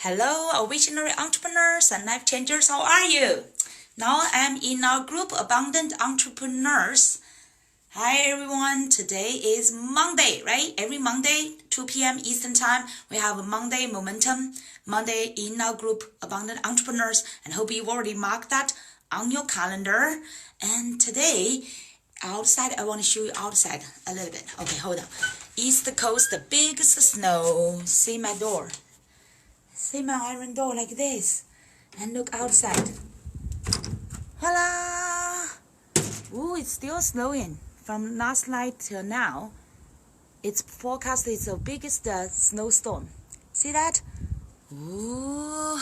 Hello, visionary entrepreneurs and life changers. How are you? Now I'm in our group, Abundant Entrepreneurs. Hi everyone. Today is Monday, right? Every Monday, 2 p.m. Eastern Time, we have a Monday Momentum. Monday in our group, Abundant Entrepreneurs. And hope you've already marked that on your calendar. And today, outside, I want to show you outside a little bit. Okay, hold on. East Coast, the biggest snow. See my door. See my iron door like this, and look outside. Voila! Ooh, it's still snowing from last night till now. It's forecast it's the biggest snowstorm. See that? Ooh,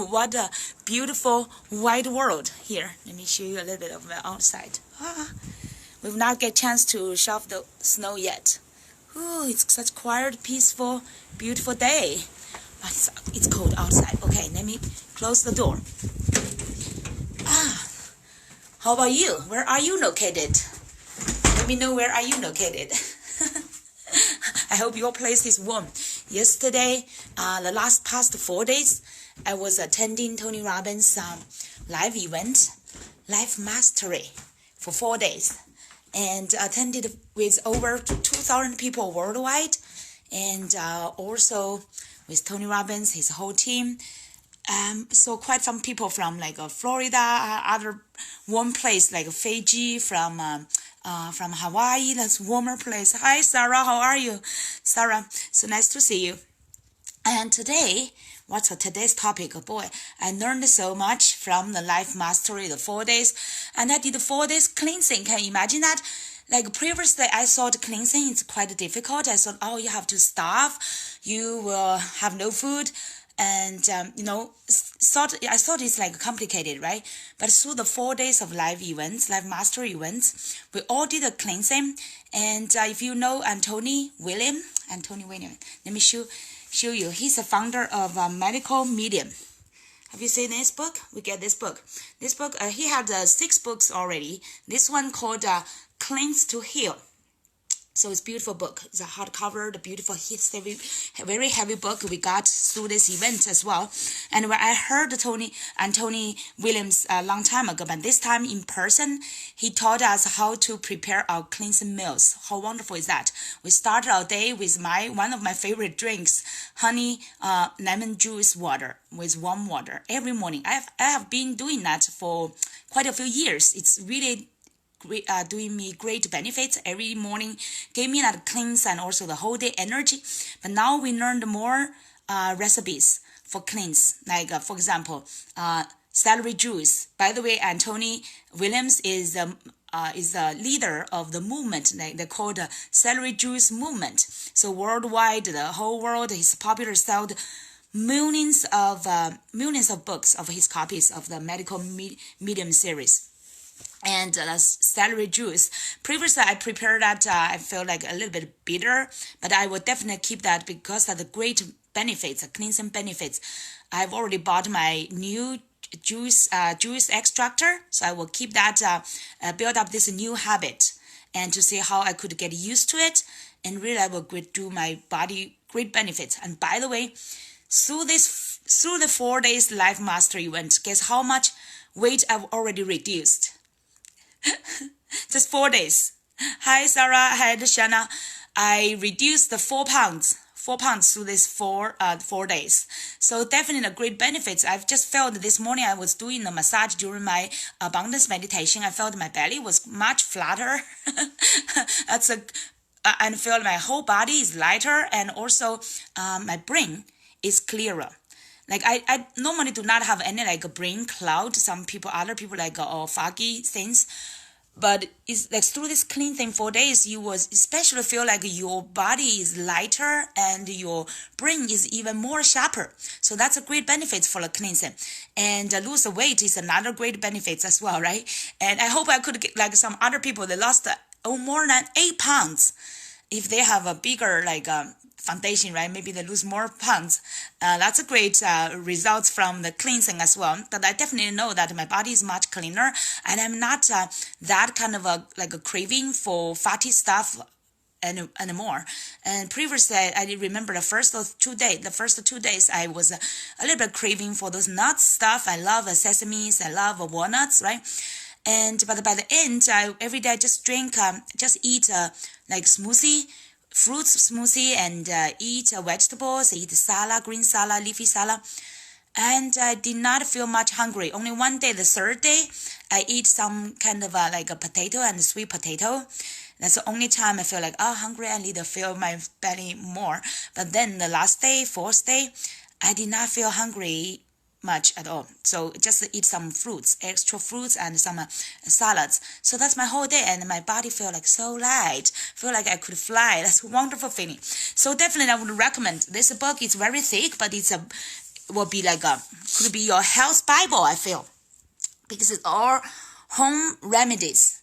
what a beautiful white world here. Let me show you a little bit of the outside. We've not get chance to shovel the snow yet. Ooh, it's such quiet, peaceful, beautiful day. But it's cold outside. Okay, let me close the door. How about you? Where are you located? Let me know where are you located. I hope your place is warm. Yesterday, the past 4 days, I was attending Tony Robbins' live event, Life Mastery, for 4 days. And attended with over 2,000 people worldwide. And also with Tony Robbins, his whole team. So quite some people from like Florida, other warm place like Fiji, from Hawaii, that's warmer place. Hi Sarah, how are you? Sarah, so nice to see you. And today, what's today's topic? Oh boy, I learned so much from the Life Mastery, the 4 days. And I did 4 days cleansing. Can you imagine that? Like previously, I thought cleansing is quite difficult. I thought, you have to starve. You will have no food. And, I thought it's like complicated, right? But through the 4 days of live mastery events, we all did a cleansing. And if you know Tony Williams, let me show you. He's a founder of Medical Medium. Have you seen this book? We get this book. This book, he had 6 books already. This one called Cleanse to Heal. So it's a beautiful book. It's a hardcover, the beautiful history, very heavy book we got through this event as well. And when I heard Tony Williams a long time ago, but this time in person, he taught us how to prepare our cleansing meals. How wonderful is that? We started our day with one of my favorite drinks, honey lemon juice water with warm water every morning. I have been doing that for quite a few years. It's really doing me great benefits every morning, gave me that cleanse and also the whole day energy. But now we learned more recipes for cleanse, like for example, celery juice. By the way, Tony Williams is the leader of the movement, like they call the celery juice movement. So worldwide, the whole world, he's popular, sold millions of books of his copies of the Medical Medium series. And celery juice. Previously, I prepared that. I felt like a little bit bitter, but I will definitely keep that because of the great benefits, the cleansing benefits. I've already bought my new juice extractor, so I will keep that. Build up this new habit, and to see how I could get used to it, and really I will do my body great benefits. And by the way, through the 4 days Life Mastery event, guess how much weight I've already reduced? Just 4 days. Hi Sarah, hi Shana. I reduced the 4 pounds through this 4 days. So definitely a great benefits. I've just felt this morning I was doing the massage during my abundance meditation. I felt my belly was much flatter. And felt my whole body is lighter, and also my brain is clearer. Like I normally do not have any like a brain cloud. Other people like foggy things. But it's like through this cleansing 4 days, you will especially feel like your body is lighter and your brain is even more sharper. So that's a great benefit for the cleansing. And lose weight is another great benefit as well, right? And I hope I could get like some other people that lost more than 8 pounds. If they have a bigger foundation, right? Maybe they lose more pounds. That's a great results from the cleansing as well. But I definitely know that my body is much cleaner, and I'm not that kind of a craving for fatty stuff anymore. And previously, I remember the first 2 days, I was a little bit craving for those nuts stuff. I love sesames, I love walnuts, right? But by the end, every day I just drink, just eat like fruits smoothie, and eat vegetables, eat salad, green salad, leafy salad. And I did not feel much hungry. Only one day, the third day, I eat some kind of like a potato and a sweet potato. That's the only time I feel like, hungry. I need to fill my belly more. But then the last day, fourth day, I did not feel hungry much at all. So just eat some fruits, extra fruits, and some salads. So that's my whole day, and my body feel like so light. Feel like I could fly. That's a wonderful feeling. So definitely I would recommend this book. It's very thick, but will be like could be your health Bible, I feel, because it's all home remedies,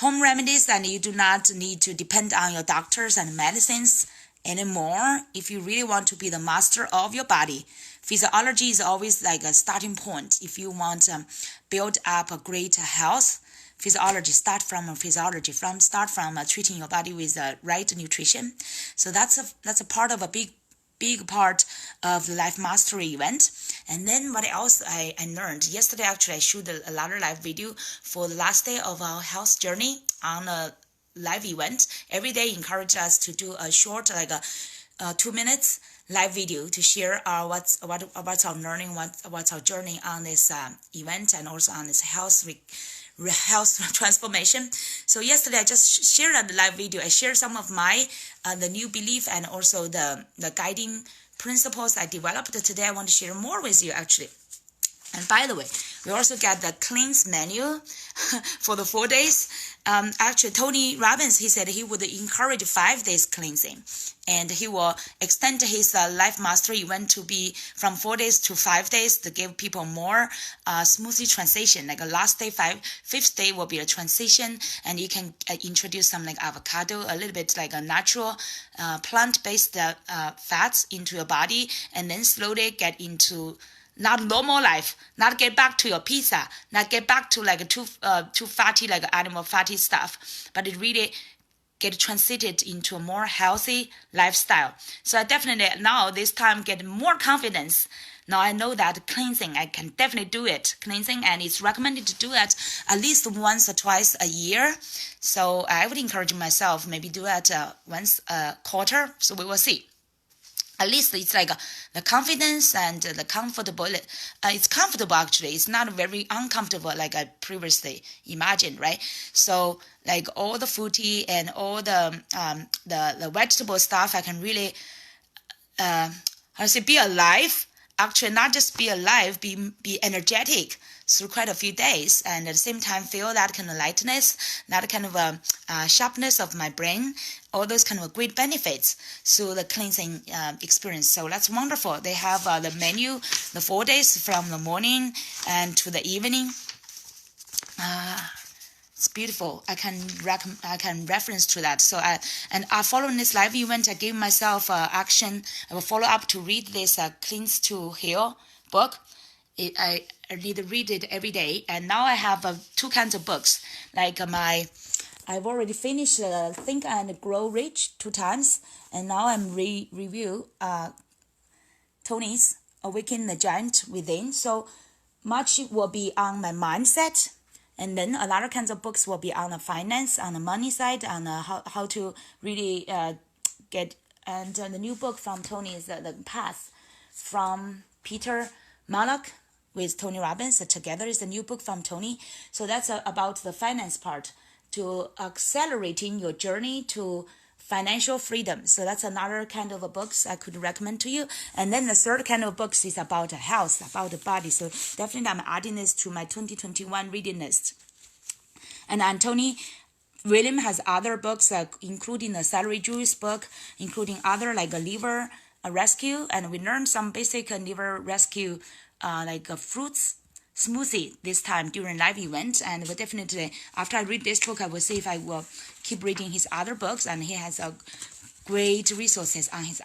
and you do not need to depend on your doctors and medicines anymore. If you really want to be the master of your body, physiology is always like a starting point. If you want to build up a great health, physiology, start from treating your body with the right nutrition. So that's a part of a big part of the Life Mastery event. And then what else I learned yesterday, actually I shot a lot live video for the last day of our health journey on a live event. Every day encourage us to do a short, like a 2 minutes live video to share what's our learning, what's our journey on this event, and also on this health transformation. So yesterday I just shared a live video. I shared some of my the new belief and also the guiding principles I developed. Today I want to share more with you, actually. And by the way, we also got the cleanse menu for the 4 days. Actually, Tony Robbins, he said he would encourage 5 days cleansing, and he will extend his Life Mastery event to be from 4 days to 5 days to give people more smoothly transition. Like a last day, fifth day will be a transition, and you can introduce some like avocado, a little bit like a natural plant-based fats into your body, and then slowly get into not normal life, not get back to your pizza, not get back to like too fatty, like animal fatty stuff, but it really get transited into a more healthy lifestyle. So I definitely now this time get more confidence. Now I know that cleansing, I can definitely do it. Cleansing, and it's recommended to do it at least once or twice a year. So I would encourage myself maybe do it once a quarter. So we will see. At least it's like the confidence and the comfortable. It's comfortable, actually. It's not very uncomfortable like I previously imagined, right? So like all the fruity and all the vegetable stuff, I can really be alive. Actually, not just be alive, be energetic through quite a few days, and at the same time feel that kind of lightness, that kind of sharpness of my brain, all those kind of great benefits through the cleansing experience. So that's wonderful. They have the menu, the 4 days from the morning and to the evening. It's beautiful. I can reference to that. So following this live event, I gave myself action. I will follow up to read this Cleanse to Heal book. I need to read it every day. And now I have 2 kinds of books. Like I've already finished Think and Grow Rich 2 times, and now I'm review Tony's Awaken the Giant Within. So much will be on my mindset. And then a lot of kinds of books will be on the finance, on the money side, on how to really get. And the new book from Tony is The Path from Peter Malak with Tony Robbins. Together is the new book from Tony. So that's about the finance part, to accelerating your journey to financial freedom. So that's another kind of books I could recommend to you. And then the third kind of books is about health, about the body. So definitely I'm adding this to my 2021 reading list. And Anthony William has other books, including the Celery Juice book, including other like a liver rescue. And we learned some basic liver rescue like fruits smoothie this time during live event. And but definitely after I read this book, I will see if I will keep reading his other books, and he has great resources on his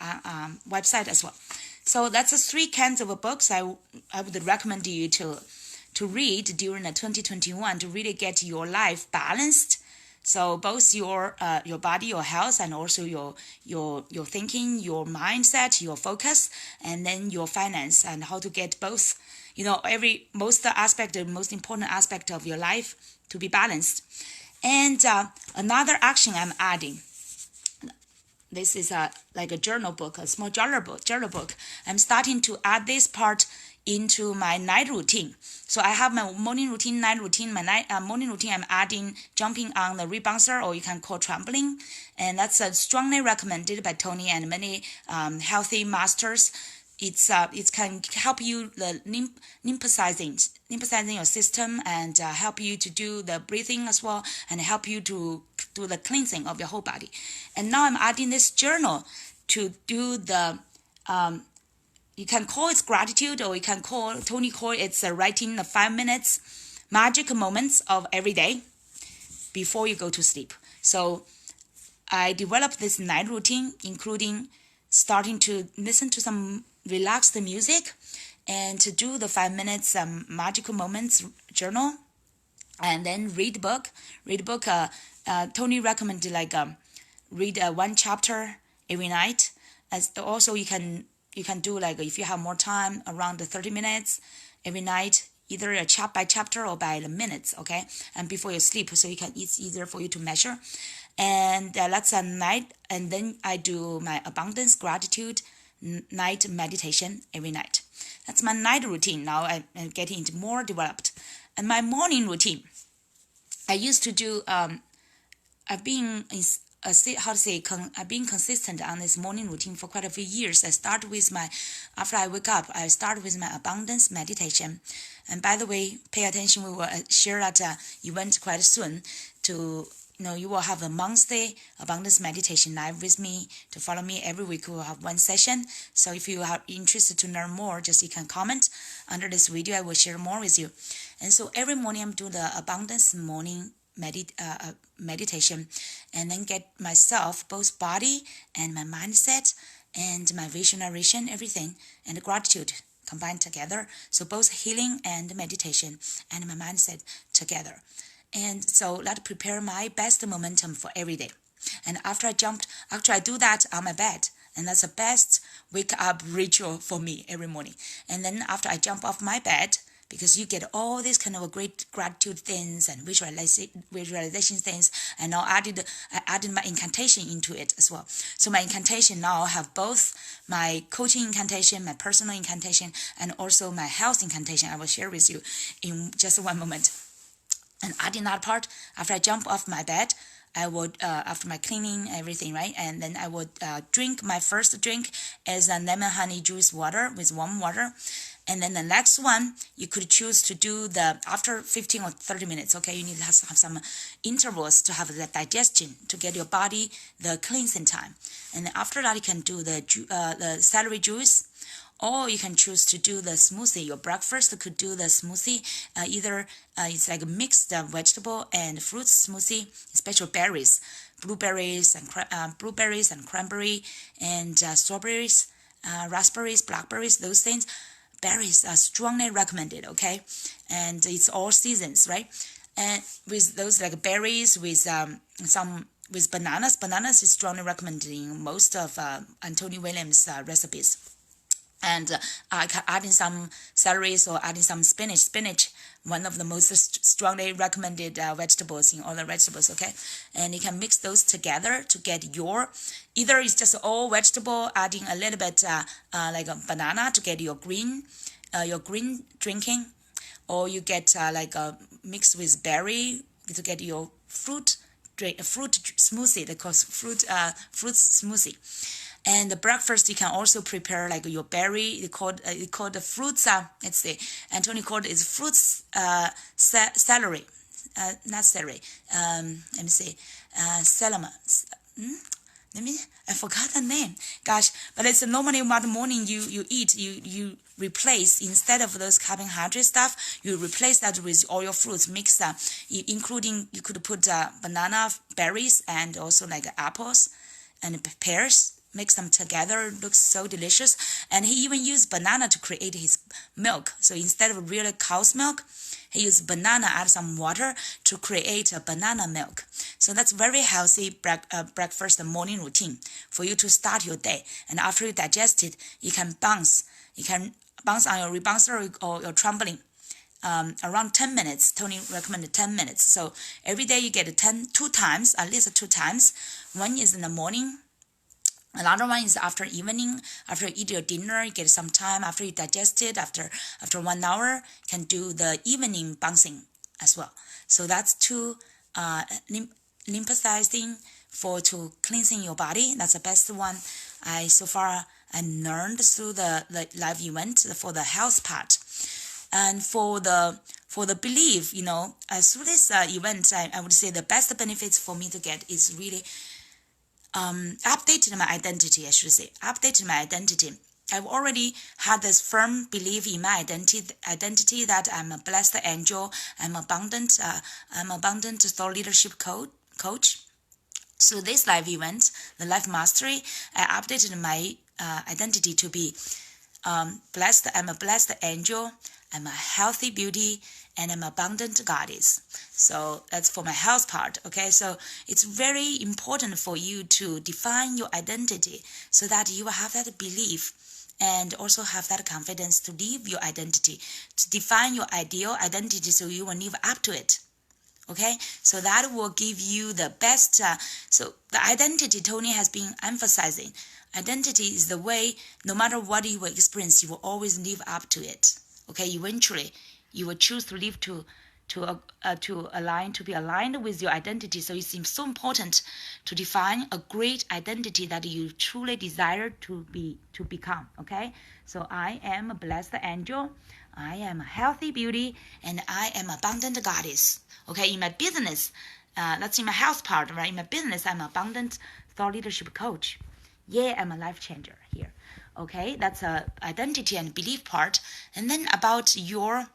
website as well. So that's the 3 kinds of books I would recommend you to read during the 2021 to really get your life balanced, So both your body, your health, and also your thinking, your mindset, your focus, and then your finance, and how to get both. Most aspect, the most important aspect of your life to be balanced. And another action I'm adding. This is like a journal book, a small journal book. I'm starting to add this part into my night routine. So I have my morning routine, night routine. My morning routine, I'm adding jumping on the rebouncer, or you can call trampoline, and that's strongly recommended by Tony and many healthy masters. It can help you lymphatising your system, and help you to do the breathing as well, and help you to do the cleansing of your whole body. And now I'm adding this journal to do the you can call it gratitude, or you can call it's writing the 5 minutes magic moments of every day before you go to sleep. So I developed this night routine, including starting to listen to some relaxed music, and to do the 5 minutes magical moments journal, and then read book. Tony recommended read one chapter every night. As also you can do, like, if you have more time, around 30 minutes every night, either a by chapter or by the minutes, okay? And before you sleep, so it's easier for you to measure. And that's a night. And then I do my abundance gratitude night meditation every night. That's my night routine. Now I'm getting it more developed. And my morning routine, I used to do. I've been I've been consistent on this morning routine for quite a few years. After I wake up, I start with my abundance meditation. And by the way, pay attention. We will share that event quite soon. You will have a monthly abundance meditation live with me. To follow me every week, we will have one session. So if you are interested to learn more, you can comment under this video. I will share more with you. And so every morning I'm doing the abundance morning meditation, and then get myself, both body and my mindset and my visualization, everything, and gratitude combined together. So both healing and meditation and my mindset together. And so that prepare my best momentum for every day. And after I do that on my bed, and that's the best wake up ritual for me every morning. And then after I jump off my bed, because you get all these kind of great gratitude things and visualization things, and now I added my incantation into it as well. So my incantation now have both my coaching incantation, my personal incantation, and also my health incantation. I will share with you in just one moment. And adding that part, after I jump off my bed, I would, after my cleaning, everything, right? And then I would drink, my first drink is a lemon honey juice water with warm water. And then the next one, you could choose to do after 15 or 30 minutes, okay? You need to have some intervals to have the digestion, to get your body the cleansing time. And then after that, you can do the celery juice, or you can choose to do the smoothie. Your breakfast could do the smoothie. Either it's like a mixed vegetable and fruit smoothie, especially berries, blueberries and cranberry, and strawberries, raspberries, blackberries, those things. Berries are strongly recommended, okay? And it's all seasons, right? And with those like berries, with with bananas is strongly recommended in most of Tony Williams recipes. And adding some celeries or adding some spinach. Spinach, one of the most strongly recommended vegetables in all the vegetables, okay? And you can mix those together to get either it's just all vegetable, adding a little bit like a banana to get your green drinking, or you get like a mix with berry to get your fruit smoothie. They call fruit smoothie. And the breakfast, you can also prepare like your berry. It called the fruits. Tony called it fruits celery, not celery. Let me see, salama. I forgot the name. Gosh, but it's normally what morning you eat. You replace, instead of those carbohydrate stuff, you replace that with all your fruits mixed. Including you could put banana, berries, and also like apples and pears. Mix them together, looks so delicious. And he even used banana to create his milk. So instead of real cow's milk, he used banana, add some water to create a banana milk. So that's very healthy breakfast and morning routine for you to start your day. And after you digest it, you can bounce. You can bounce on your rebouncer or your trampoline. Around 10 minutes. Tony recommended 10 minutes. So every day you get 2 times, at least 2 times. One is in the morning. Another one is after evening. After you eat your dinner, you get some time. After you digest it, after 1 hour, you can do the evening bouncing as well. So that's to lymphatising to cleansing your body. That's the best one I learned through the live event for the health part. And for the belief, through this event, I would say the best benefits for me to get is really updated my identity, I should say. Updated my identity. I've already had this firm belief in my identity that I'm a blessed angel, I'm abundant thought leadership coach. So this live event, the Life Mastery, I updated my identity to be blessed. I'm a blessed angel, I'm a healthy beauty, and I'm abundant goddess. So that's for my health part, okay? So it's very important for you to define your identity so that you will have that belief and also have that confidence to live your identity, to define your ideal identity so you will live up to it, okay? So that will give you the best. So the identity Tony has been emphasizing. Identity is the way, no matter what you will experience, you will always live up to it. Okay, eventually you will choose to live to be aligned with your identity. So it seems so important to define a great identity that you truly desire to become. Okay, so I am a blessed angel, I am a healthy beauty, and I am abundant goddess. Okay, in my business, that's in my health part, right? In my business, I'm an abundant thought leadership coach. Yeah, I'm a life changer here. Okay, that's a identity and belief part. And then about your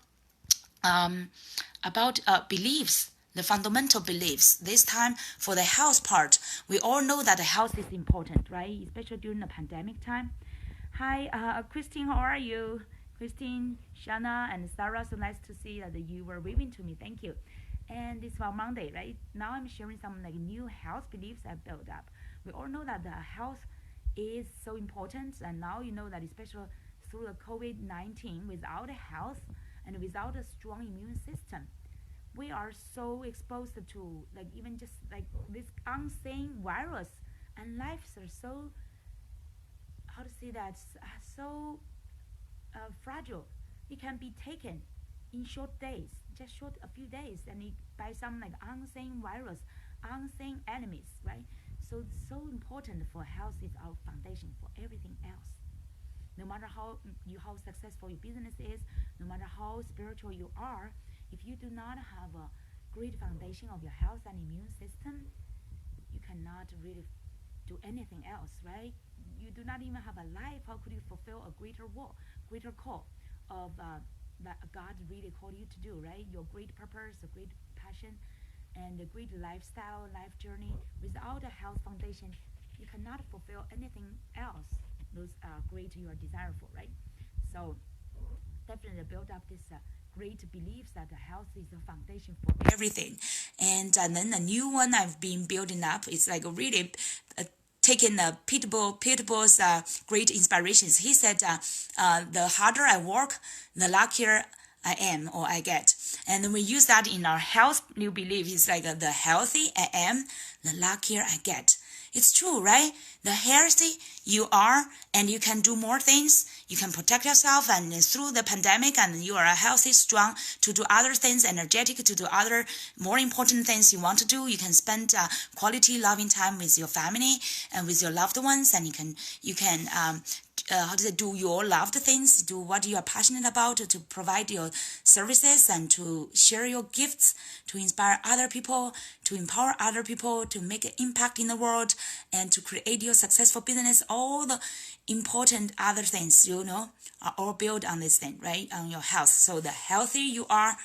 beliefs, the fundamental beliefs. This time for the health part, we all know that health is important, right? Especially during the pandemic time. Hi, Christine, how are you? Christine, Shana, and Sarah, so nice to see that you were waving to me. Thank you. And it's about Monday, right? Now I'm sharing some new health beliefs I built up. We all know that the health is so important, and now you know that especially through the COVID-19, without health and without a strong immune system, we are so exposed to even just this unseen virus, and lives are so, how to say that, so fragile. It can be taken in short days, just a few days, and by some unseen virus, unseen enemies, right? So it's so important for health is our foundation for everything else. No matter how successful your business is, no matter how spiritual you are, if you do not have a great foundation of your health and immune system, you cannot really do anything else, right? You do not even have a life. How could you fulfill a greater call of that God really called you to do, right? Your great purpose, a great passion, and a great lifestyle, life journey. Without a health foundation, you cannot fulfill anything else. Those great you are desired for, right? So definitely build up this great beliefs that health is the foundation for everything. And then the new one I've been building up is really taking Pitbull's great inspirations. He said, the harder I work, the luckier I am or I get. And we use that in our health new belief. It's the healthy I am, the luckier I get. It's true, right? The healthy you are, and you can do more things. You can protect yourself, and through the pandemic, and you are healthy, strong to do other things, energetic to do other more important things you want to do. You can spend quality, loving time with your family and with your loved ones, and you can do your loved things, do what you are passionate about, to provide your services and to share your gifts, to inspire other people, to empower other people, to make an impact in the world, and to create your successful business. All the important other things, are all built on this thing, right? On your health. So the healthier you are,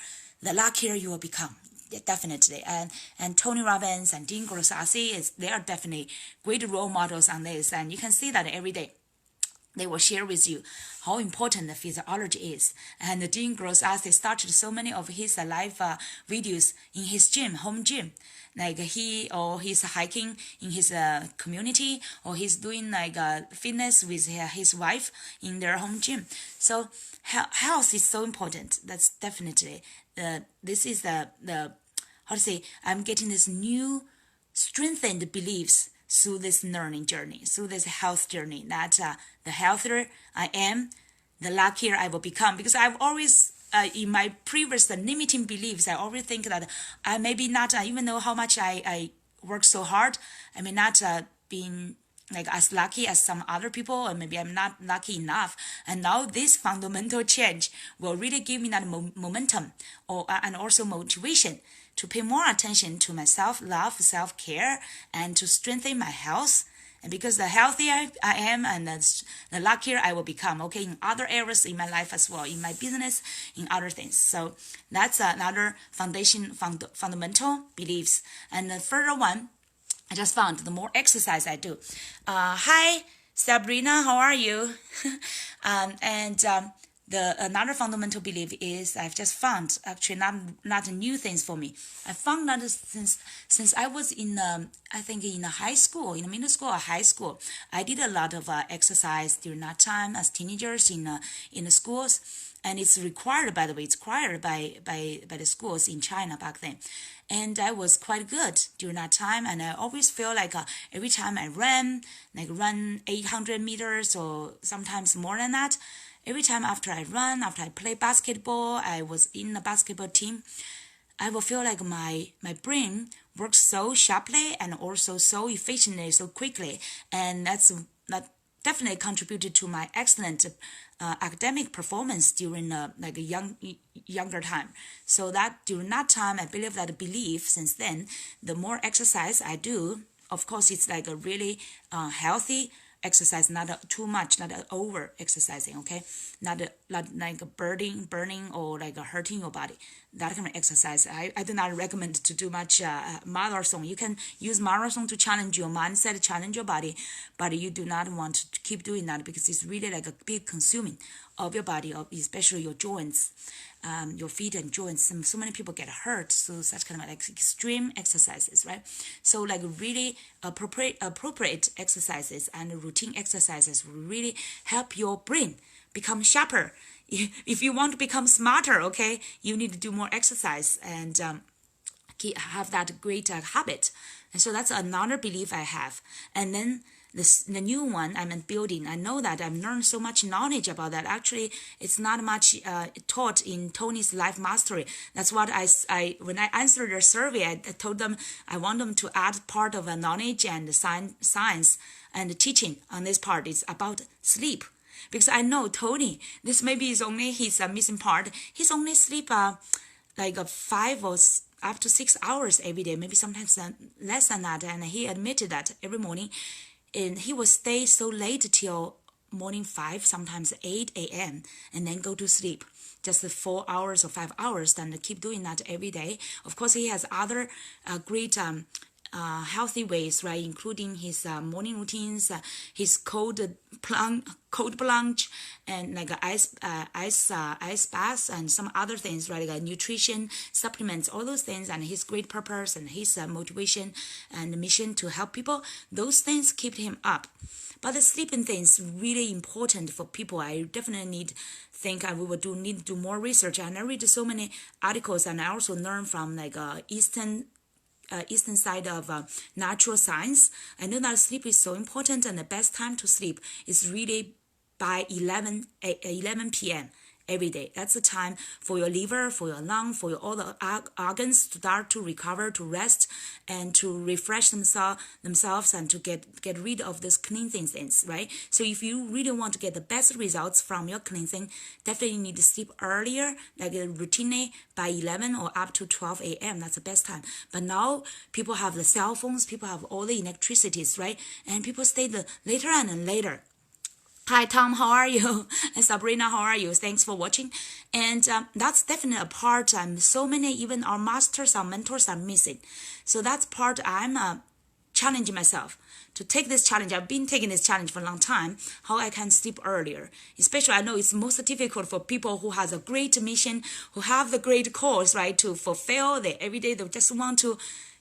the luckier you will become. Definitely. And Tony Robbins and Dean Grossasi, they are definitely great role models on this. And you can see that every day. they will share with you how important the physiology is. And Dean Gross asked, he started so many of his live videos in his gym, home gym. Like he's hiking in his community, or he's doing like fitness with his wife in their home gym. So health is so important. That's definitely this is the how to say, I'm getting this new strengthened beliefs through this learning journey, through this health journey, that the healthier I am, the luckier I will become. Because I've always, in my previous limiting beliefs, I always think that I maybe not, even though how much I work so hard, I may not being like as lucky as some other people, or maybe I'm not lucky enough. And now this fundamental change will really give me that momentum, and also motivation to pay more attention to my self-love, self-care, and to strengthen my health. And because the healthier I am, and the luckier I will become, okay, in other areas in my life as well, in my business, in other things. So that's another fundamental beliefs. And the further one, I just found the more exercise I do. Hi, Sabrina, how are you? The another fundamental belief is I've just found, actually not new things for me. I found that since I was in I think in high school, in middle school or high school, I did a lot of exercise during that time as teenagers in the schools, and it's required, by the way, it's required by the schools in China back then. And I was quite good during that time, and I always feel like every time I run 800 meters or sometimes more than that. Every time after I run, after I play basketball, I was in the basketball team, I will feel like my brain works so sharply and also so efficiently, so quickly. And that definitely contributed to my excellent academic performance during like a younger time. So that during that time, I believe that belief since then, the more exercise I do, of course, it's like a really healthy exercise, not too much, not over exercising, okay? Not like burning or like hurting your body. That kind of exercise, I do not recommend to do much marathon. You can use marathon to challenge your mindset, challenge your body, but you do not want to keep doing that because it's really like a big consuming of your body, especially your joints, your feet and joints. And so many people get hurt, so such kind of like extreme exercises, right? So like really appropriate exercises and routine exercises will really help your brain become sharper. If you want to become smarter, okay, you need to do more exercise and have that great habit. And so that's another belief I have. And then the new one I'm building, I know that I've learned so much knowledge about that. Actually, it's not much taught in Tony's Life Mastery. That's what I when I answered their survey, I told them I want them to add part of knowledge and science and teaching on this part. It's about sleep. Because I know Tony, this maybe is only his missing part. He's only sleep like 5 or up to 6 hours every day, maybe sometimes less than that. And he admitted that every morning, and he will stay so late till morning 5, sometimes 8 a.m. and then go to sleep. Just 4 hours or 5 hours, then keep doing that every day. Of course, he has other great healthy ways, right? Including his morning routines, his cold plunge, and like ice baths, and some other things, right? Like nutrition, supplements, all those things, and his great purpose and his motivation and mission to help people. Those things keep him up. But the sleeping thing is really important for people. I definitely think we will need to do more research. And I read so many articles, and I also learn from like Eastern side of natural science. I know that sleep is so important, and the best time to sleep is really by 11 p.m. every day. That's the time for your liver, for your lung, for all the organs to start to recover, to rest, and to refresh themselves and to get rid of those cleansing things, right? So if you really want to get the best results from your cleansing, definitely need to sleep earlier, like routinely by 11 or up to 12 a.m. That's the best time. But now people have the cell phones, people have all the electricities, right? And people stay later and later. Hi, Tom, how are you? And Sabrina, how are you? Thanks for watching. And that's definitely a part so many, even our masters, our mentors are missing. So that's part I'm challenge myself to take this challenge. I've been taking this challenge for a long time, how I can sleep earlier. Especially I know it's most difficult for people who has a great mission, who have the great cause, right, to fulfill their every day. They just want to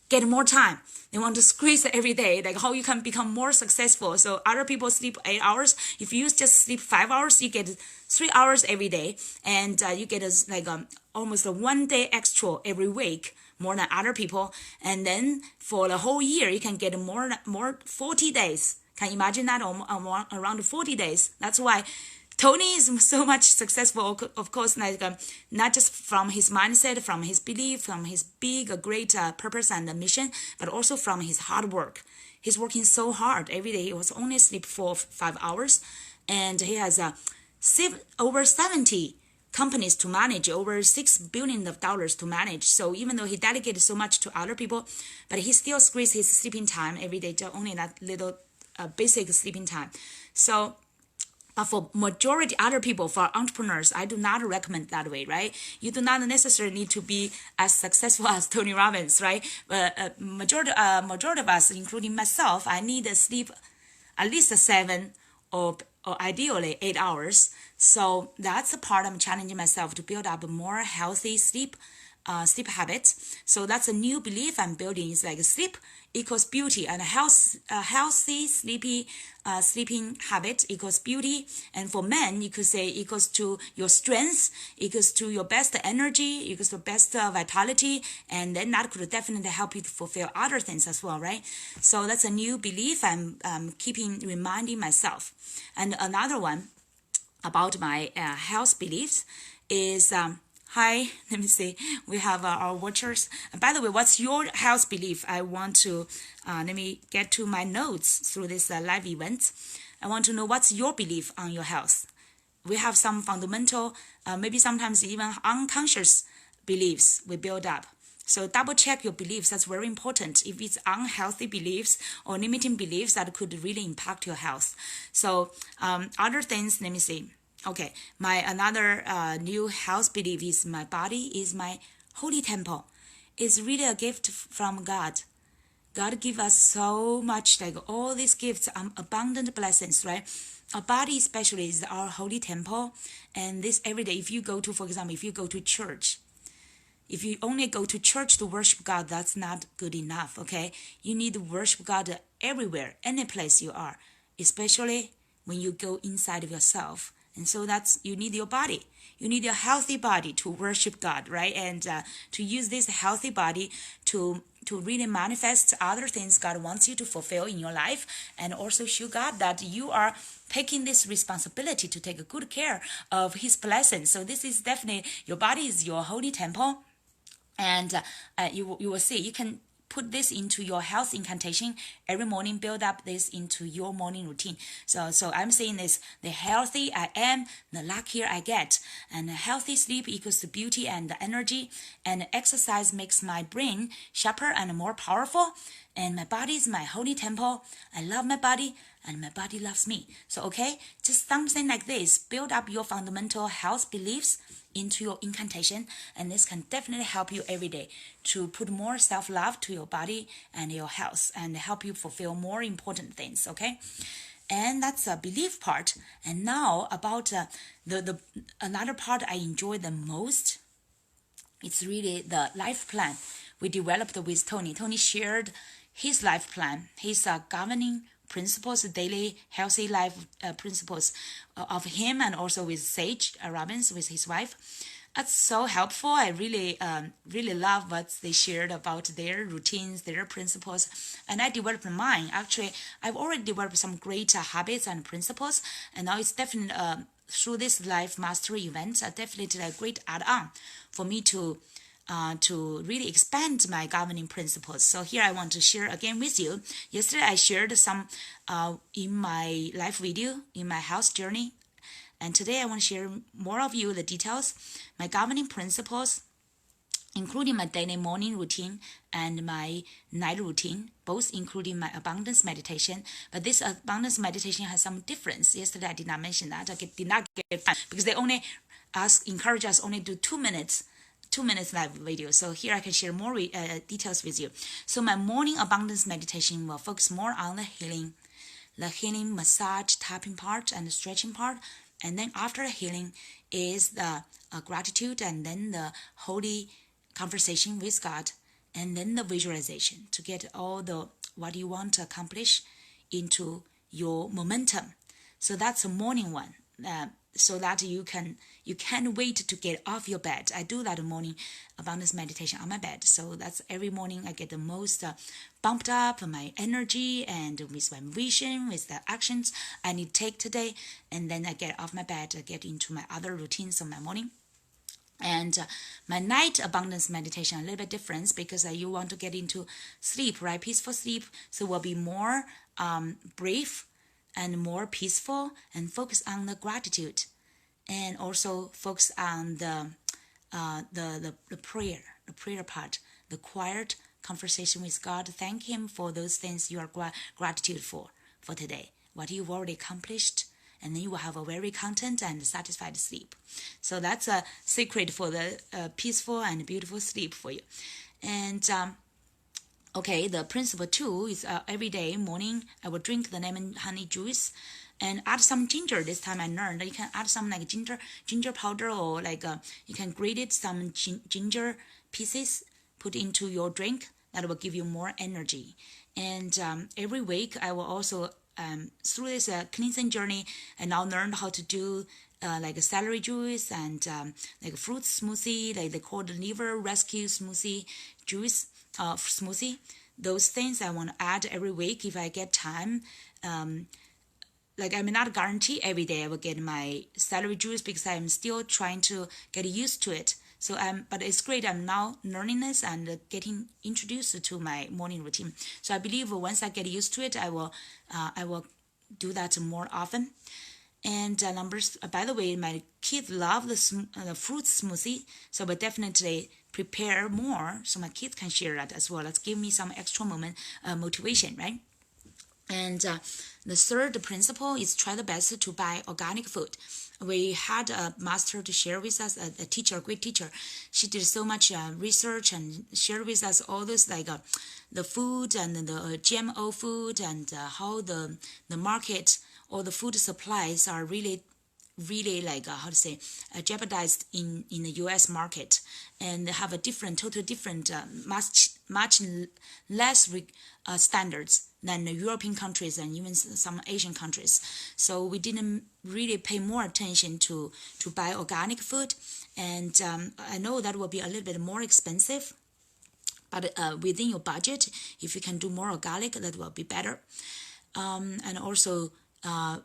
get more time. They want to squeeze every day, like how you can become more successful. So other people sleep 8 hours. If you just sleep 5 hours, you get 3 hours every day, and you get almost a 1 day extra every week, more than other people. And then for the whole year, you can get more 40 days. Can you imagine that? Around 40 days. That's why Tony is so much successful, of course, not just from his mindset, from his belief, from his great purpose and mission, but also from his hard work. He's working so hard every day. He was only sleep for 5 hours, and he has over 70 companies to manage, over $6 billion to manage. So even though he delegated so much to other people, but he still squeezes his sleeping time every day, to only that little basic sleeping time. So, but for majority other people, for entrepreneurs, I do not recommend that way, right? You do not necessarily need to be as successful as Tony Robbins, right? But majority of us, including myself, I need to sleep at least 7 or ideally 8 hours. So that's the part I'm challenging myself to build up a more healthy sleep habits. So that's a new belief I'm building. It's like sleep equals beauty, and a healthy sleeping habit equals beauty. And for men, you could say equals to your strength, equals to your best energy, equals to best vitality, and then that could definitely help you to fulfill other things as well, right? So that's a new belief I'm reminding myself. And another one about my health beliefs is hi, let me see. We have our watchers. And by the way, what's your health belief? I want to, let me get to my notes through this live event. I want to know what's your belief on your health. We have some fundamental, maybe sometimes even unconscious beliefs we build up. So double check your beliefs. That's very important. If it's unhealthy beliefs or limiting beliefs, that could really impact your health. So other things, let me see. Okay, my another new health belief is my body is my holy temple. It's really a gift from God. God give us so much, like all these gifts, abundant blessings, right? Our body especially is our holy temple. And this every day, if you go to, for example, if you go to church, if you only go to church to worship God, that's not good enough, okay? You need to worship God everywhere, any place you are, especially when you go inside of yourself. And so that's, you need your body. You need a healthy body to worship God, right? And to use this healthy body to really manifest other things God wants you to fulfill in your life, and also show God that you are taking this responsibility to take good care of His blessings. So this is definitely, your body is your holy temple, and you will see, you can put this into your health incantation every morning. Build up this into your morning routine. So I'm saying this: the healthy I am, the luckier I get. And healthy sleep equals to beauty and energy. And exercise makes my brain sharper and more powerful. And my body is my holy temple. I love my body, and my body loves me. So okay, just something like this. Build up your fundamental health beliefs into your incantation, and this can definitely help you every day to put more self-love to your body and your health, and help you fulfill more important things, okay? And that's a belief part. And now about the another part I enjoy the most, it's really the life plan we developed with Tony. Tony shared his life plan, his governing principles, daily healthy life principles of him, and also with Sage Robbins, with his wife. That's so helpful. I really love what they shared about their routines, their principles, and I developed mine. Actually, I've already developed some great habits and principles, and now it's definitely through this life mastery event, definitely a great add-on for me to really expand my governing principles. So here I want to share again with you. Yesterday I shared some in my live video, in my health journey. And today I want to share more of you the details, my governing principles, including my daily morning routine and my night routine, both including my abundance meditation. But this abundance meditation has some difference. Yesterday I did not mention that. I did not get time because they only encourage us only do 2 minutes 2 minutes live video. So here I can share more details with you. So my morning abundance meditation will focus more on the healing massage, tapping part, and the stretching part. And then after the healing is the gratitude, and then the holy conversation with God, and then the visualization to get all the what you want to accomplish into your momentum. So that's a morning one. So that you can't wait to get off your bed. I do that morning abundance meditation on my bed. So that's every morning I get the most bumped up my energy and with my vision, with the actions I need to take today. And then I get off my bed, I get into my other routines of my morning. And my night abundance meditation a little bit different because you want to get into sleep, right? Peaceful sleep. So will be more brief and more peaceful, and focus on the gratitude, and also focus on the prayer part, the quiet conversation with God. Thank Him for those things you are gratitude for today, what you've already accomplished, and then you will have a very content and satisfied sleep. So that's a secret for the peaceful and beautiful sleep for you. And okay, the principle 2 is every day morning I will drink the lemon honey juice and add some ginger. This time I learned that you can add some like ginger powder, or like you can grate it, some ginger pieces, put into your drink. That will give you more energy. And every week I will also through this cleansing journey, I now learned how to do like a celery juice and like a fruit smoothie, like they call the liver rescue smoothie juice. Smoothie. Those things I want to add every week if I get time. Like I may not guarantee every day I will get my celery juice because I'm still trying to get used to it. So but it's great. I'm now learning this and getting introduced to my morning routine. So I believe once I get used to it, I will do that more often. And numbers. By the way, my kids love the fruit smoothie, so we definitely prepare more so my kids can share that as well. Let's give me some extra motivation, right? And the third principle is try the best to buy organic food. We had a master to share with us, a teacher, a great teacher. She did so much research and shared with us all this like the food and the GMO food and how the market or the food supplies are really like jeopardized in the U.S. market, and have a totally different, much less standards than the European countries and even some Asian countries. So we didn't really pay more attention to buy organic food, and I know that will be a little bit more expensive, but within your budget, if you can do more organic, that will be better. And also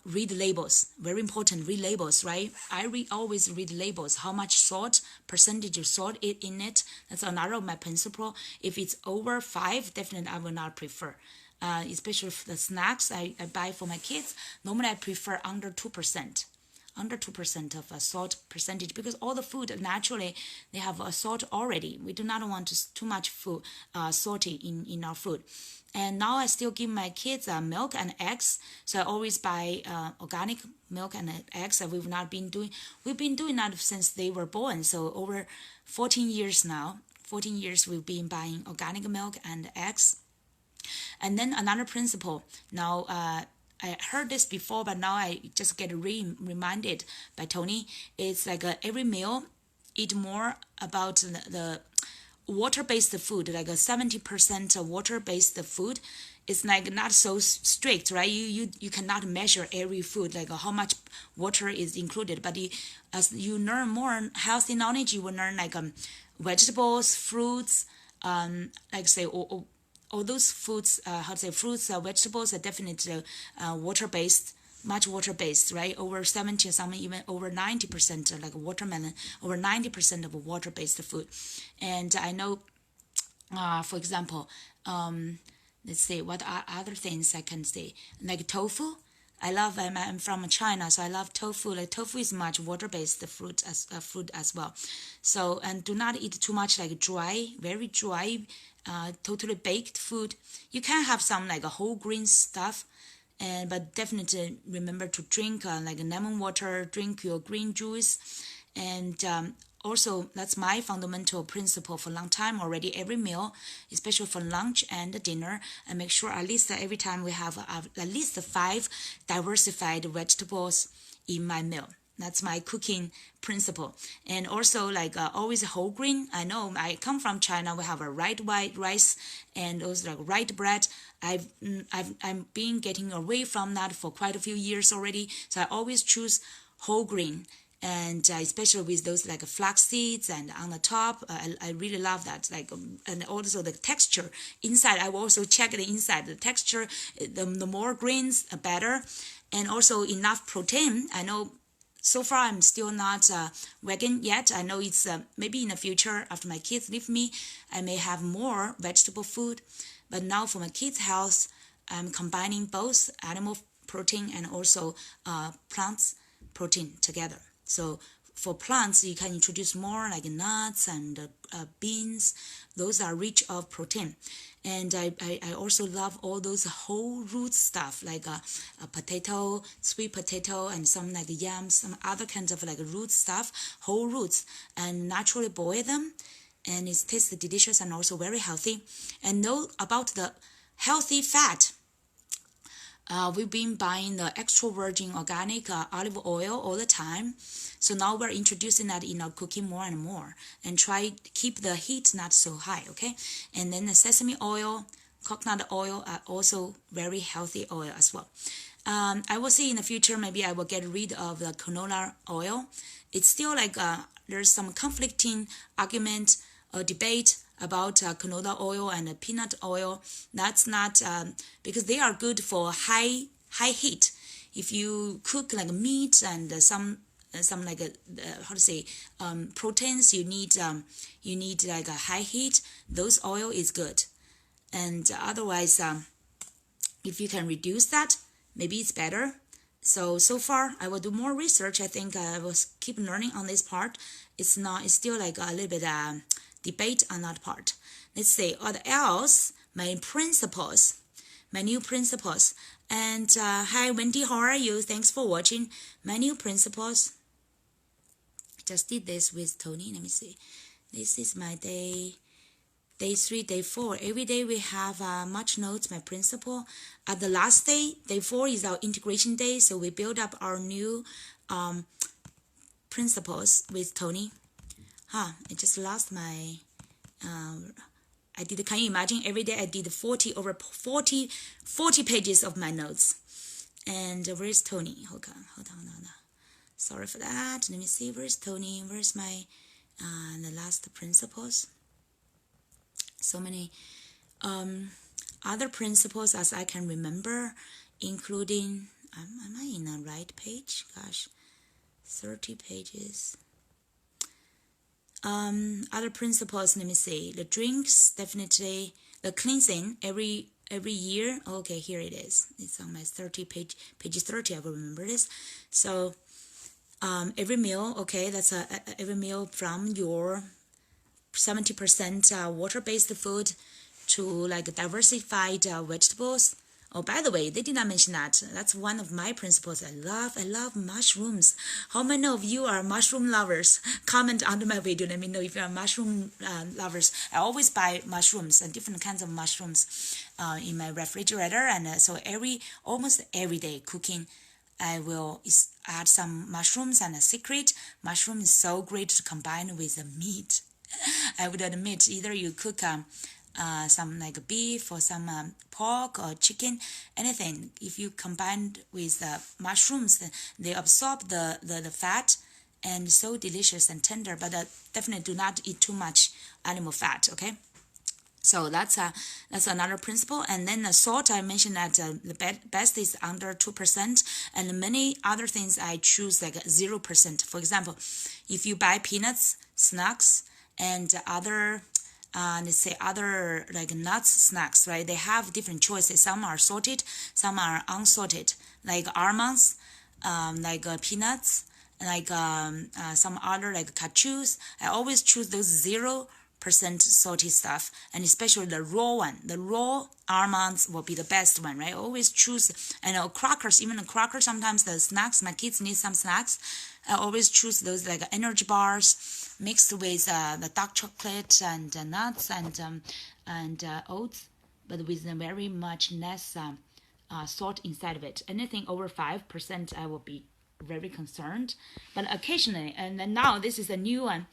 read labels. Very important, read labels, right? I always read labels. How much salt, percentage of salt in it. That's another of my principle. If it's over 5, definitely I will not prefer. Especially for the snacks I buy for my kids. Normally I prefer under 2%. Under 2% of a salt percentage, because all the food naturally they have a salt already. We do not want too much food salty in our food. And now I still give my kids milk and eggs, so I always buy organic milk and eggs. That we've been doing that since they were born. So over 14 years now. 14 years we've been buying organic milk and eggs. And then another principle. Now I heard this before, but now I just get reminded by Tony. It's like every meal, eat more about the water-based food, like a 70% water-based food. It's like not so strict, right? You cannot measure every food, like how much water is included. But as you learn more healthy knowledge, you will learn like vegetables, fruits, like say all those foods, fruits, vegetables are definitely water-based, much water-based, right? Over 70, some even over 90%, like watermelon, over 90% of water-based food. And I know, for example, let's see, what are other things I can say? Like tofu. I'm from China, so I love tofu. Like tofu is much water-based food as well. So, and do not eat too much like very dry, totally baked food. You can have some like a whole grain stuff, but definitely remember to drink like lemon water, drink your green juice, and also, that's my fundamental principle for a long time already. Every meal, especially for lunch and dinner, I make sure at least every time we have at least 5 diversified vegetables in my meal. That's my cooking principle. And also always whole grain. I know I come from China. We have a white rice and also white bread. I've been getting away from that for quite a few years already. So I always choose whole grain. And especially with those flax seeds and on the top, I really love that. And also the texture inside. I will also check the inside. The texture, the more grains, the better. And also enough protein. I know. So far, I'm still not vegan yet. I know it's maybe in the future, after my kids leave me, I may have more vegetable food. But now for my kids' health, I'm combining both animal protein and also plants protein together. So for plants, you can introduce more nuts and beans. Those are rich of protein. And I also love all those whole root stuff a potato, sweet potato, and some yams, some other kinds of root stuff, whole roots, and naturally boil them. And it tastes delicious and also very healthy. And know about the healthy fat. We've been buying the extra virgin organic olive oil all the time. So now we're introducing that in our cooking more and more. And try to keep the heat not so high, okay? And then the sesame oil, coconut oil are also very healthy oil as well. I will see in the future, maybe I will get rid of the canola oil. It's still there's some conflicting argument or debate about canola oil and peanut oil. That's not because they are good for high heat. If you cook meat and some proteins, you need a high heat. Those oil is good, and otherwise, if you can reduce that, maybe it's better. So far, I will do more research. I think I will keep learning on this part. It's still a little bit debate on that part. Let's see what else. My new principles. And hi Wendy, how are you? Thanks for watching. My new principles. Just did this with Tony. Let me see. This is my day 3, day 4. Every day we have much notes, my principle. The last day, day 4, is our integration day. So we build up our new principles with Tony. I just lost my, can you imagine, every day I did 40 pages of my notes. And where's Tony? Hold on. Sorry for that. Let me see, where's Tony? Where's my, the last principles? So many other principles as I can remember, including, am I in the right page? Gosh, 30 pages. Other principles, let me see. The drinks, definitely. The cleansing, every year. Okay, here it is. It's on my 30 page 30. I will remember this. So every meal, okay, that's every meal from your 70% water-based food to diversified vegetables. Oh, by the way, they did not mention that. That's one of my principles. I love mushrooms. How many of you are mushroom lovers? Comment under my video. Let me know if you are mushroom lovers. I always buy mushrooms and different kinds of mushrooms in my refrigerator. And so almost every day cooking, I will add some mushrooms. And a secret, mushroom is so great to combine with the meat. I would admit, either you cook some beef or some pork or chicken, anything. If you combine with mushrooms, they absorb the fat and so delicious and tender. But definitely do not eat too much animal fat. Okay. So that's another principle. And then the salt, I mentioned that the best is under 2%, and many other things I choose 0%. For example, if you buy peanuts, snacks, and other let's say other nuts snacks, right? They have different choices. Some are salted, some are unsalted, like almonds, peanuts, some other cashews. I always choose those 0% salty stuff, and especially the raw one. The raw almonds will be the best one, right? Always choose, crackers, even the crackers, sometimes the snacks, my kids need some snacks. I always choose those like energy bars mixed with the dark chocolate and nuts and oats, but with very much less salt inside of it. Anything over 5%, I will be very concerned. But occasionally, and then now this is a new one,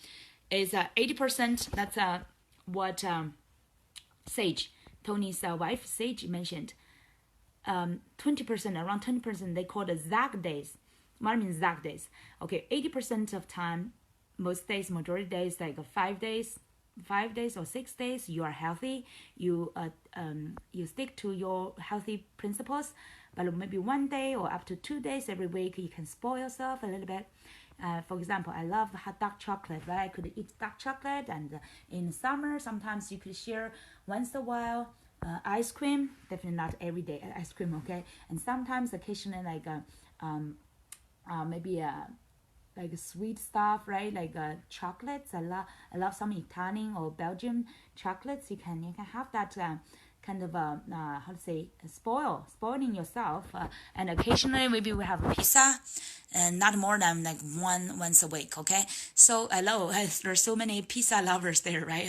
is 80%. That's what Sage, Tony's wife, Sage mentioned. 20%, around 20%, they call it Zag days. What means Zag days? Okay, 80% of time, most days, majority days, like 5 days or 6 days, you are healthy. You stick to your healthy principles. But maybe 1 day or up to 2 days every week, you can spoil yourself a little bit. For example, I love dark chocolate, right? I could eat dark chocolate, and in summer, sometimes you could share once in a while ice cream. Definitely not every day ice cream, okay? And sometimes, occasionally, like maybe like sweet stuff, right? Like chocolates. I love some Italian or Belgian chocolates. You can have that. Kind of spoiling yourself, and occasionally maybe we have pizza, and not more than like once a week. Okay, so hello, there's so many pizza lovers there, right?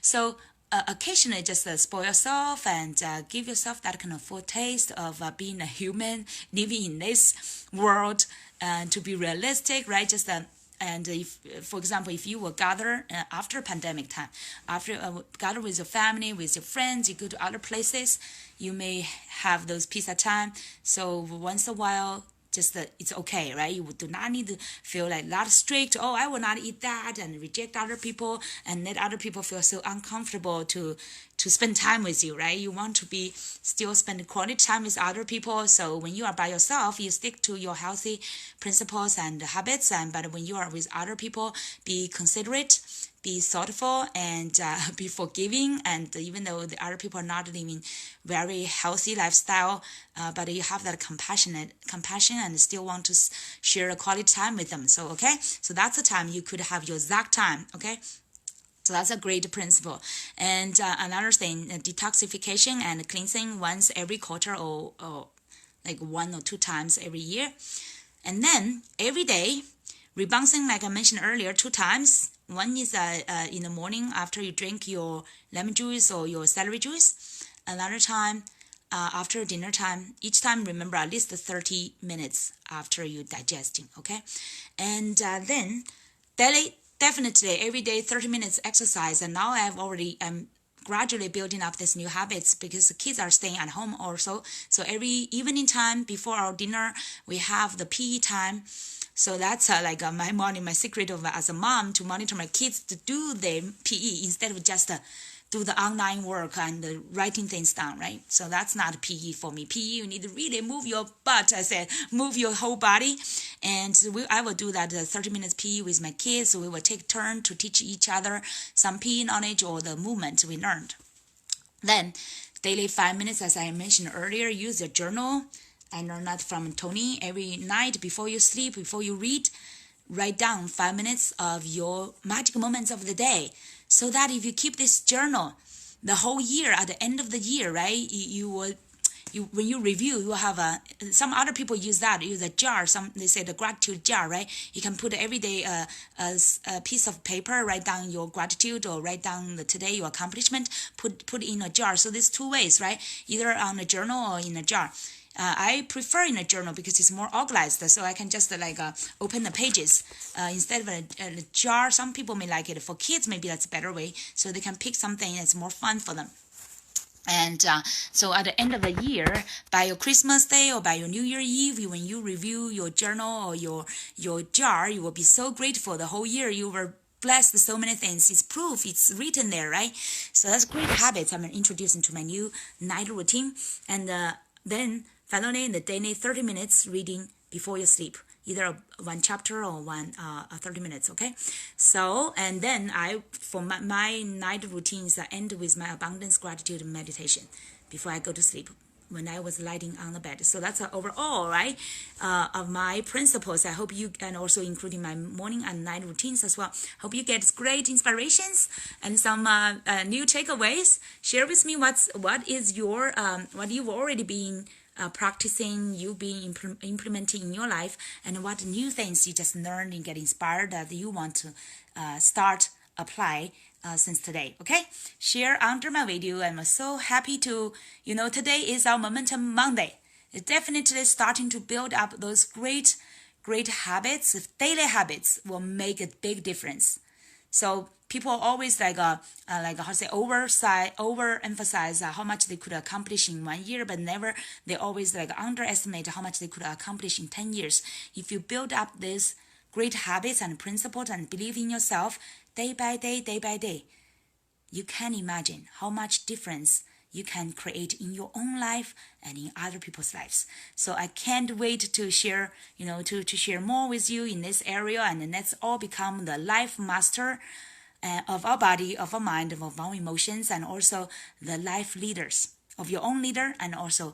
So occasionally just spoil yourself and give yourself that kind of foretaste of being a human living in this world, and to be realistic, right? Just and if, for example, if you will gather after pandemic time, after gather with your family, with your friends, you go to other places, you may have those pizza time. So once in a while, just it's okay, right? You do not need to feel like that strict. Oh, I will not eat that, and reject other people and let other people feel so uncomfortable to spend time with you, right? You want to be still spend quality time with other people. So when you are by yourself, you stick to your healthy principles and habits. But when you are with other people, be considerate, be thoughtful, and be forgiving. And even though the other people are not living very healthy lifestyle, but you have that compassion and still want to share a quality time with them. So okay, so that's the time you could have your Zag time. Okay. So that's a great principle. And another thing, detoxification and cleansing once every quarter or like 1 or 2 times every year. And then every day, rebouncing, like I mentioned earlier, 2 times. One is in the morning after you drink your lemon juice or your celery juice. Another time after dinner time. Each time, remember, at least 30 minutes after you digesting, okay? And then daily, definitely every day 30 minutes exercise. And now I'm gradually building up these new habits because the kids are staying at home also. So every evening time before our dinner, we have the PE time. So that's my secret of as a mom, to monitor my kids to do their PE instead of just do the online work and writing things down, right? So that's not PE for me. PE, you need to really move your butt. I said, move your whole body. And I will do that 30 minutes PE with my kids. So we will take turn to teach each other some PE knowledge or the movement we learned. Then daily 5 minutes, as I mentioned earlier, use your journal. I learned that from Tony. Every night before you sleep, before you read, write down 5 minutes of your magic moments of the day. So that if you keep this journal the whole year, at the end of the year, right, when you review, you will have some other people use a jar. They say the gratitude jar, right? You can put every day a piece of paper, write down your gratitude or write down today your accomplishment, put in a jar. So there's 2 ways, right? Either on a journal or in a jar. I prefer in a journal because it's more organized, so I can just open the pages instead of a jar. Some people may like it. For kids, maybe that's a better way, so they can pick something that's more fun for them. And so at the end of the year, by your Christmas Day or by your New Year Eve, when you review your journal or your jar, you will be so grateful. The whole year you were blessed with so many things. It's proof. It's written there, right? So that's great habits I'm introducing to my new night routine. And then finally, in the daily 30 minutes reading before you sleep, either one chapter or 30 minutes, okay? So, and then for my night routines, I end with my abundance gratitude meditation before I go to sleep. when I was lying on the bed. So that's overall, right, of my principles. I hope you, and also including my morning and night routines as well. Hope you get great inspirations and some new takeaways. Share with me what is your what you've already been practicing, you being implementing in your life, and what new things you just learned and get inspired that you want to start apply since today. Okay, share under my video. I'm so happy to, today is our Momentum Monday. It's definitely starting to build up those great habits. Daily habits will make a big difference. So people always overemphasize how much they could accomplish in 1 year, but they always underestimate how much they could accomplish in 10 years. If you build up these great habits and principles and believe in yourself day by day, you can imagine how much difference you can create in your own life and in other people's lives. So I can't wait to share, to share more with you in this area, and let's all become the life master of our body, of our mind, of our emotions, and also the life leaders of your own leader, and also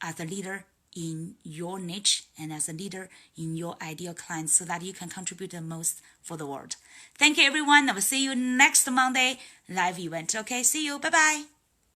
as a leader in your niche and as a leader in your ideal clients, so that you can contribute the most for the world. Thank you, everyone. I will see you next Monday live event. Okay, see you. Bye-bye.